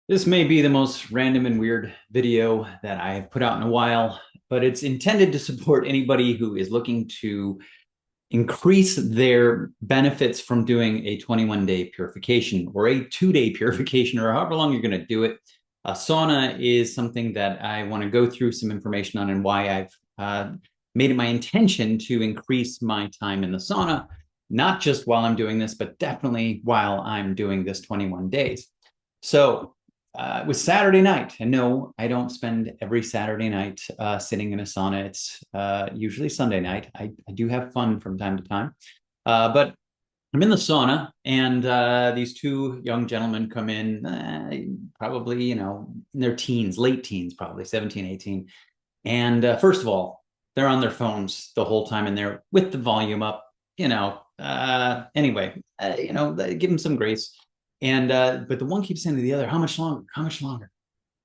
This may be the most random and weird video that I've put out in a while, but it's intended to support anybody who is looking to increase their benefits from doing a 21-day purification or a 2-day purification or however long you're going to do it. A sauna is something that I want to go through some information on and why I've made it my intention to increase my time in the sauna, not just while I'm doing this, but definitely while I'm doing this 21 days. So it was Saturday night. And no, I don't spend every Saturday night sitting in a sauna. It's usually Sunday night. I do have fun from time to time. But I'm in the sauna, and these two young gentlemen come in, probably, in their teens, late teens, probably 17, 18. And first of all, they're on their phones the whole time and they're with the volume up, anyway, give them some grace. And but the one keeps saying to the other, how much longer? How much longer?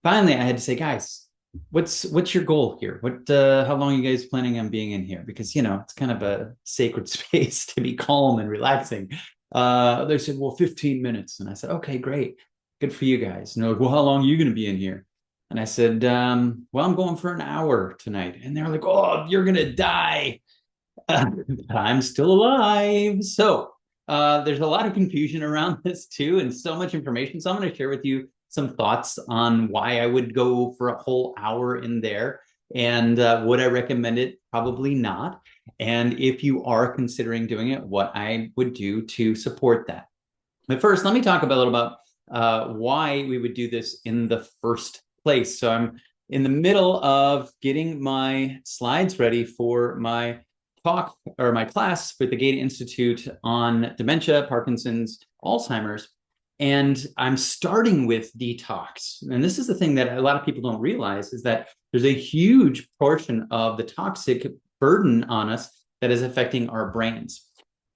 Finally, I had to say, guys, what's your goal here? How long are you guys planning on being in here? Because it's kind of a sacred space to be calm and relaxing. They said, well, 15 minutes. And I said, okay, great. Good for you guys. And they're like, well, how long are you going to be in here? And I said, well, I'm going for an hour tonight. And they're like, oh, you're gonna die. I'm still alive. So there's a lot of confusion around this too, and so much information. So I'm going to share with you some thoughts on why I would go for a whole hour in there, and would I recommend it? Probably not. And if you are considering doing it, what I would do to support that. But first, let me talk a little about why we would do this in the first place. So I'm in the middle of getting my slides ready for my talk or my class with the Gate Institute on dementia, Parkinson's, Alzheimer's. And I'm starting with detox. And this is the thing that a lot of people don't realize, is that there's a huge portion of the toxic burden on us that is affecting our brains.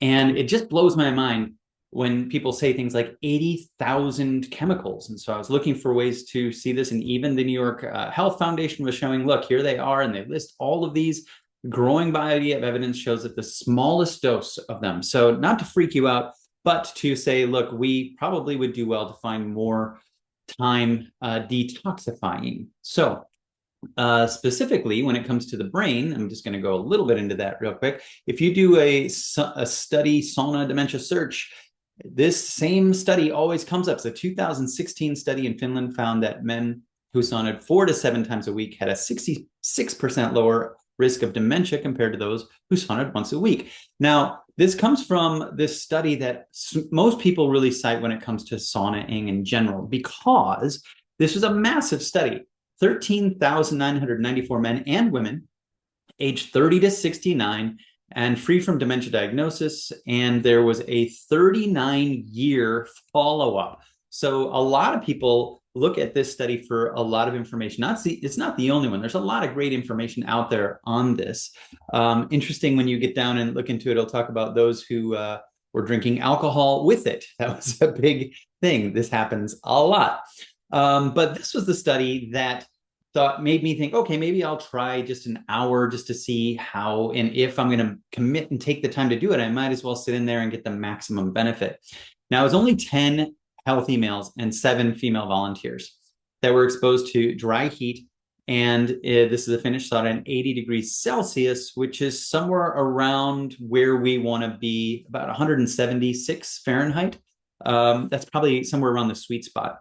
And it just blows my mind when people say things like 80,000 chemicals. And so I was looking for ways to see this. And even the New York Health Foundation was showing, look, here they are. And they list all of these. Growing body of evidence shows that the smallest dose of them. So not to freak you out, but to say, look, we probably would do well to find more time detoxifying. So specifically, when it comes to the brain, I'm just going to go a little bit into that real quick. If you do a study sauna dementia search, this same study always comes up. So, a 2016 study in Finland found that men who saunaed 4 to 7 times a week had a 66% lower risk of dementia compared to those who sauned once a week. Now, this comes from this study that most people really cite when it comes to saunaing in general, because this was a massive study. 13,994 men and women aged 30 to 69 and free from dementia diagnosis. And there was a 39-year follow-up. So a lot of people look at this study for a lot of information. It's not the only one. There's a lot of great information out there on this. Interesting, when you get down and look into it, it'll talk about those who were drinking alcohol with it. That was a big thing. This happens a lot. But this was the study that made me think, okay, maybe I'll try just an hour just to see how, and if I'm going to commit and take the time to do it, I might as well sit in there and get the maximum benefit. Now, it was only 10 healthy males and 7 female volunteers that were exposed to dry heat. And this is a Finnish sauna at 80 degrees Celsius, which is somewhere around where we want to be, about 176 Fahrenheit. That's probably somewhere around the sweet spot.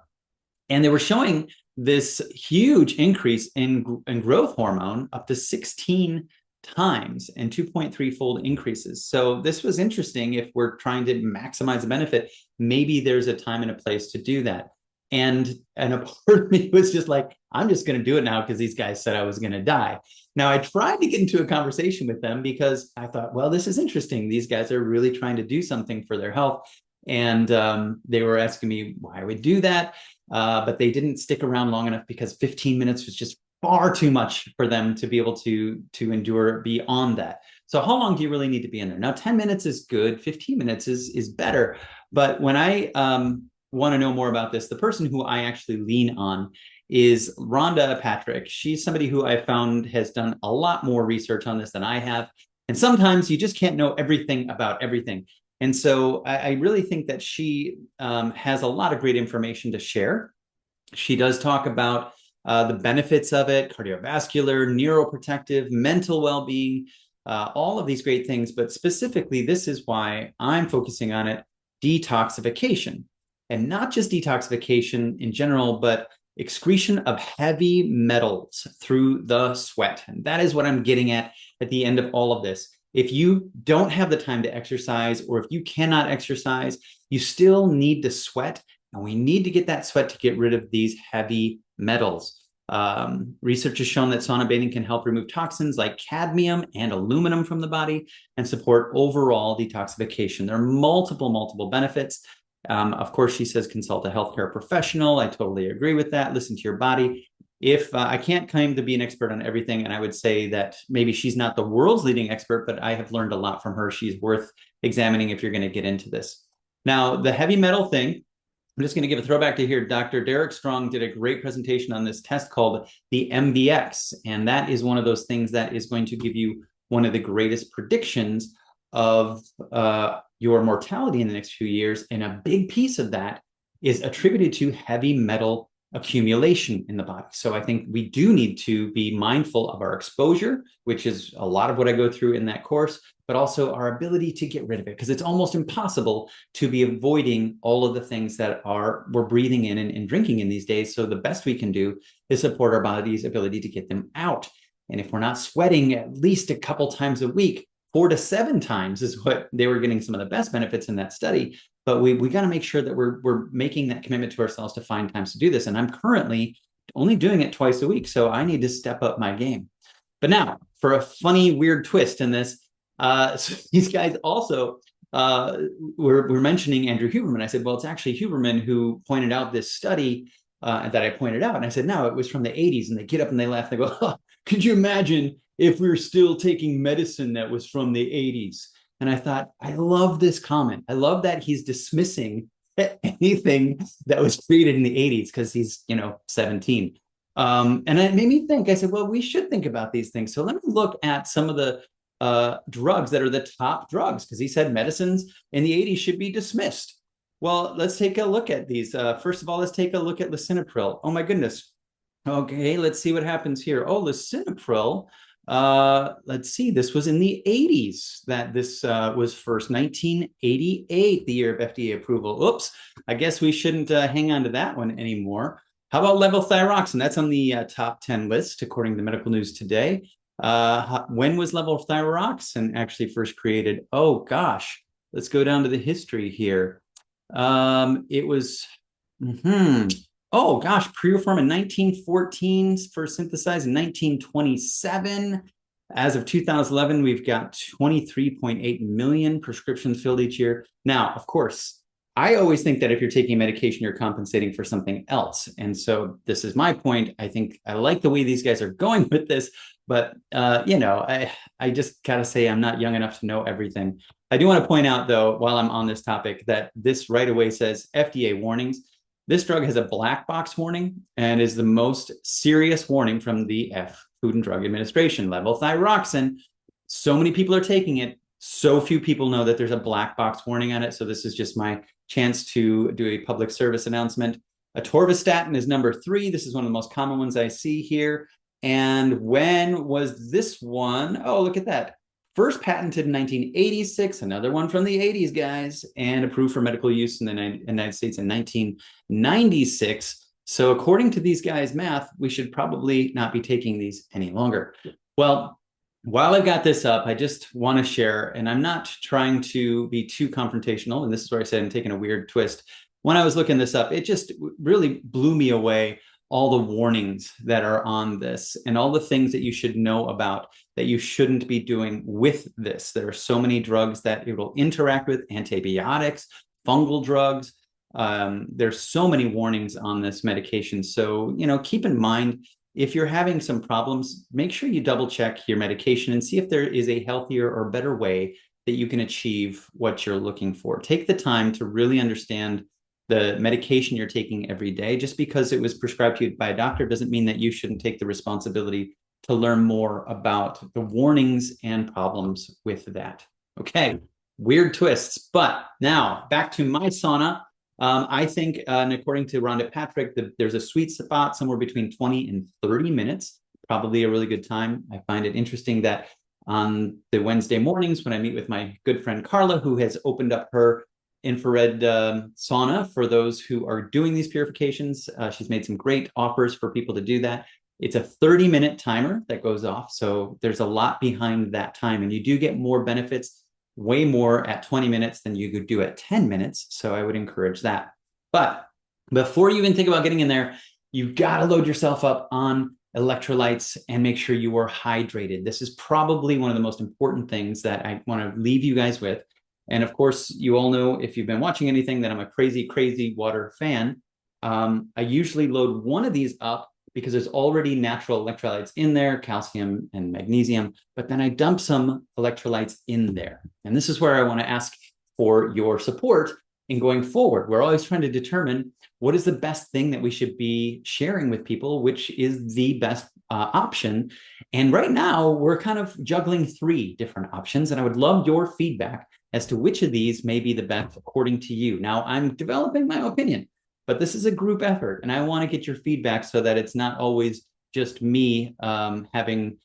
And they were showing this huge increase in growth hormone, up to 16 times, and 2.3-fold increases. So this was interesting. If we're trying to maximize the benefit, maybe there's a time and a place to do that. And a part of me was just like, I'm just going to do it now because these guys said I was going to die. Now, I tried to get into a conversation with them because I thought, well, this is interesting. These guys are really trying to do something for their health. And they were asking me why I would do that. But they didn't stick around long enough because 15 minutes was just far too much for them to be able to endure beyond that. So how long do you really need to be in there? Now, 10 minutes is good. 15 minutes is better. But when I want to know more about this, the person who I actually lean on is Rhonda Patrick. She's somebody who I found has done a lot more research on this than I have. And sometimes you just can't know everything about everything. And so I really think that she has a lot of great information to share. She does talk about the benefits of it, cardiovascular, neuroprotective, mental well-being, all of these great things. But specifically, this is why I'm focusing on it, detoxification. And not just detoxification in general, but excretion of heavy metals through the sweat. And that is what I'm getting at the end of all of this. If you don't have the time to exercise, or if you cannot exercise, you still need to sweat. And we need to get that sweat to get rid of these heavy metals. Research has shown that sauna bathing can help remove toxins like cadmium and aluminum from the body and support overall detoxification. There are multiple benefits. Of course, she says consult a healthcare professional. I totally agree with that. Listen to your body. If I can't claim to be an expert on everything, and I would say that maybe she's not the world's leading expert, but I have learned a lot from her. She's worth examining if you're going to get into this. Now, the heavy metal thing, I'm just going to give a throwback to here. Dr. Derek Strong did a great presentation on this test called the MVX, and that is one of those things that is going to give you one of the greatest predictions of your mortality in the next few years. And a big piece of that is attributed to heavy metal accumulation in the body. So I think we do need to be mindful of our exposure, which is a lot of what I go through in that course, but also our ability to get rid of it, because it's almost impossible to be avoiding all of the things that we're breathing in and drinking in these days. So the best we can do is support our body's ability to get them out. And if we're not sweating at least a couple times a week, 4 to 7 times is what they were getting some of the best benefits in that study. But we got to make sure that we're making that commitment to ourselves to find times to do this. And I'm currently only doing it twice a week, so I need to step up my game. But now, for a funny, weird twist in this, so these guys also were mentioning Andrew Huberman. I said, well, it's actually Huberman who pointed out this study that I pointed out. And I said, no, it was from the 80s. And they get up and they laugh. They go, oh, could you imagine if we were still taking medicine that was from the 80s? And I thought, I love this comment. I love that he's dismissing anything that was created in the 80s because he's, 17. And it made me think. I said, well, we should think about these things. So let me look at some of the drugs that are the top drugs, because he said medicines in the 80s should be dismissed. Well, let's take a look at these. First of all, let's take a look at lisinopril. Oh, my goodness. Okay, let's see what happens here. Oh, lisinopril. Let's see, this was in the 80s that this was first, 1988, the year of FDA approval. Oops, I guess we shouldn't hang on to that one anymore. How about levothyroxine? That's on the top 10 list, according to Medical News Today. When was levothyroxine actually first created? Oh, gosh, let's go down to the history here. It was... Oh, gosh, Puriform in 1914, first synthesized in 1927. As of 2011, we've got 23.8 million prescriptions filled each year. Now, of course, I always think that if you're taking medication, you're compensating for something else. And so this is my point. I think I like the way these guys are going with this, but, I just got to say I'm not young enough to know everything. I do want to point out, though, while I'm on this topic, that this right away says FDA warnings. This drug has a black box warning and is the most serious warning from the Food and Drug Administration. Levothyroxine, so many people are taking it. So few people know that there's a black box warning on it. So this is just my chance to do a public service announcement. Atorvastatin is number 3. This is one of the most common ones I see here. And when was this one? Oh, look at that. First patented in 1986, another one from the 80s, guys, and approved for medical use in the United States in 1996. So according to these guys' math, we should probably not be taking these any longer. Well, while I've got this up, I just want to share, and I'm not trying to be too confrontational, and this is where I said I'm taking a weird twist. When I was looking this up, it just really blew me away, all the warnings that are on this and all the things that you should know about that you shouldn't be doing with this. There are so many drugs that it will interact with, antibiotics, fungal drugs. There's so many warnings on this medication. So, keep in mind, if you're having some problems, make sure you double check your medication and see if there is a healthier or better way that you can achieve what you're looking for. Take the time to really understand the medication you're taking every day. Just because it was prescribed to you by a doctor doesn't mean that you shouldn't take the responsibility to learn more about the warnings and problems with that. Okay, weird twists. But now back to my sauna. I think, and according to Rhonda Patrick, there's a sweet spot somewhere between 20 and 30 minutes, probably a really good time. I find it interesting that on the Wednesday mornings when I meet with my good friend Carla, who has opened up her infrared sauna for those who are doing these purifications. She's made some great offers for people to do that. It's a 30-minute timer that goes off. So there's a lot behind that time, and you do get more benefits, way more at 20 minutes than you could do at 10 minutes. So I would encourage that. But before you even think about getting in there, you've got to load yourself up on electrolytes and make sure you are hydrated. This is probably one of the most important things that I want to leave you guys with. And of course, you all know, if you've been watching anything, that I'm a crazy, crazy water fan. I usually load one of these up because there's already natural electrolytes in there, calcium and magnesium, but then I dump some electrolytes in there. And this is where I want to ask for your support in going forward. We're always trying to determine what is the best thing that we should be sharing with people, which is the best option. And right now, we're kind of juggling 3 different options, and I would love your feedback as to which of these may be the best according to you. Now, I'm developing my opinion, but this is a group effort, and I want to get your feedback so that it's not always just me having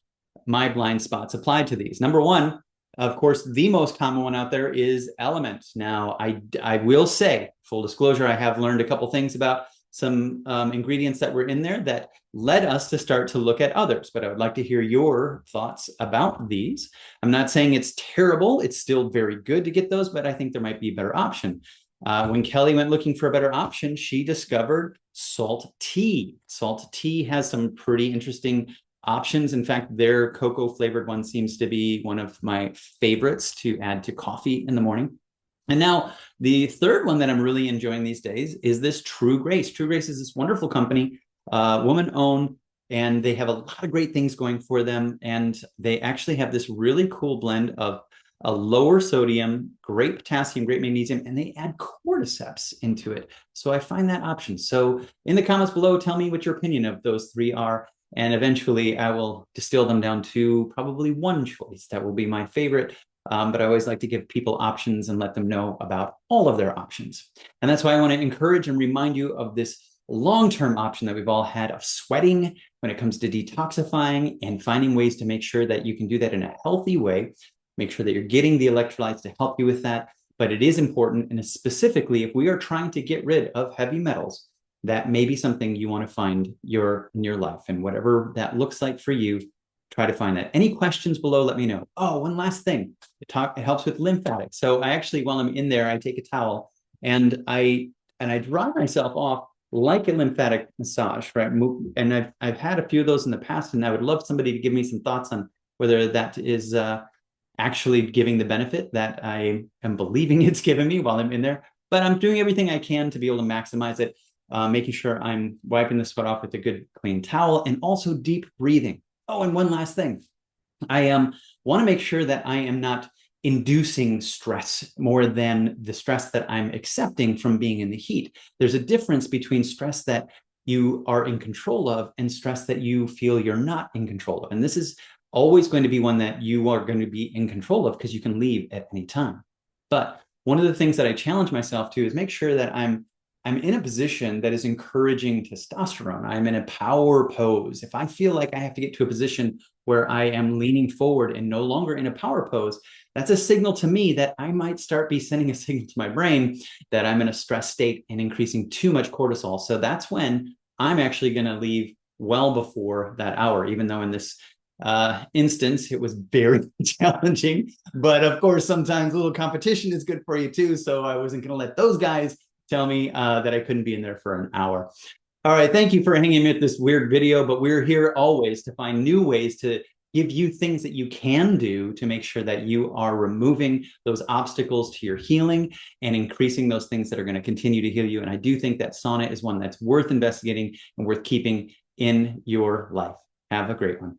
my blind spots applied to these. Number 1, of course, the most common one out there is Element. Now, I will say, full disclosure, I have learned a couple things about some ingredients that were in there that led us to start to look at others, but I would like to hear your thoughts about these. I'm not saying it's terrible. It's still very good to get those, but I think there might be a better option. When Kelly went looking for a better option, she discovered salt tea. Salt tea has some pretty interesting options. In fact, their cocoa flavored one seems to be one of my favorites to add to coffee in the morning. And now the third one that I'm really enjoying these days is this True Grace. True Grace is this wonderful company, woman-owned, and they have a lot of great things going for them. And they actually have this really cool blend of a lower sodium, great potassium, great magnesium, and they add cordyceps into it. So I find that option. So in the comments below, tell me what your opinion of those 3 are. And eventually I will distill them down to probably one choice that will be my favorite. But I always like to give people options and let them know about all of their options. And that's why I want to encourage and remind you of this long-term option that we've all had of sweating when it comes to detoxifying and finding ways to make sure that you can do that in a healthy way. Make sure that you're getting the electrolytes to help you with that. But it is important, and specifically if we are trying to get rid of heavy metals, that may be something you want to find in your life. And whatever that looks like for you, try to find that. Any questions below, let me know. Oh, one last thing. It helps with lymphatic. So I actually, while I'm in there, I take a towel and I dry myself off like a lymphatic massage, right? And I've had a few of those in the past, and I would love somebody to give me some thoughts on whether that is actually giving the benefit that I am believing it's given me while I'm in there. But I'm doing everything I can to be able to maximize it, making sure I'm wiping the sweat off with a good clean towel, and also deep breathing. Oh, and one last thing. I want to make sure that I am not inducing stress more than the stress that I'm accepting from being in the heat. There's a difference between stress that you are in control of and stress that you feel you're not in control of. And this is always going to be one that you are going to be in control of because you can leave at any time. But one of the things that I challenge myself to is make sure that I'm in a position that is encouraging testosterone. I'm in a power pose. If I feel like I have to get to a position where I am leaning forward and no longer in a power pose, that's a signal to me that I might start be sending a signal to my brain that I'm in a stress state and increasing too much cortisol. So that's when I'm actually going to leave well before that hour, even though in this instance, it was very challenging. But of course, sometimes a little competition is good for you too. So I wasn't going to let those guys tell me that I couldn't be in there for an hour. All right, thank you for hanging with this weird video, but we're here always to find new ways to give you things that you can do to make sure that you are removing those obstacles to your healing and increasing those things that are going to continue to heal you. And I do think that sauna is one that's worth investigating and worth keeping in your life. Have a great one.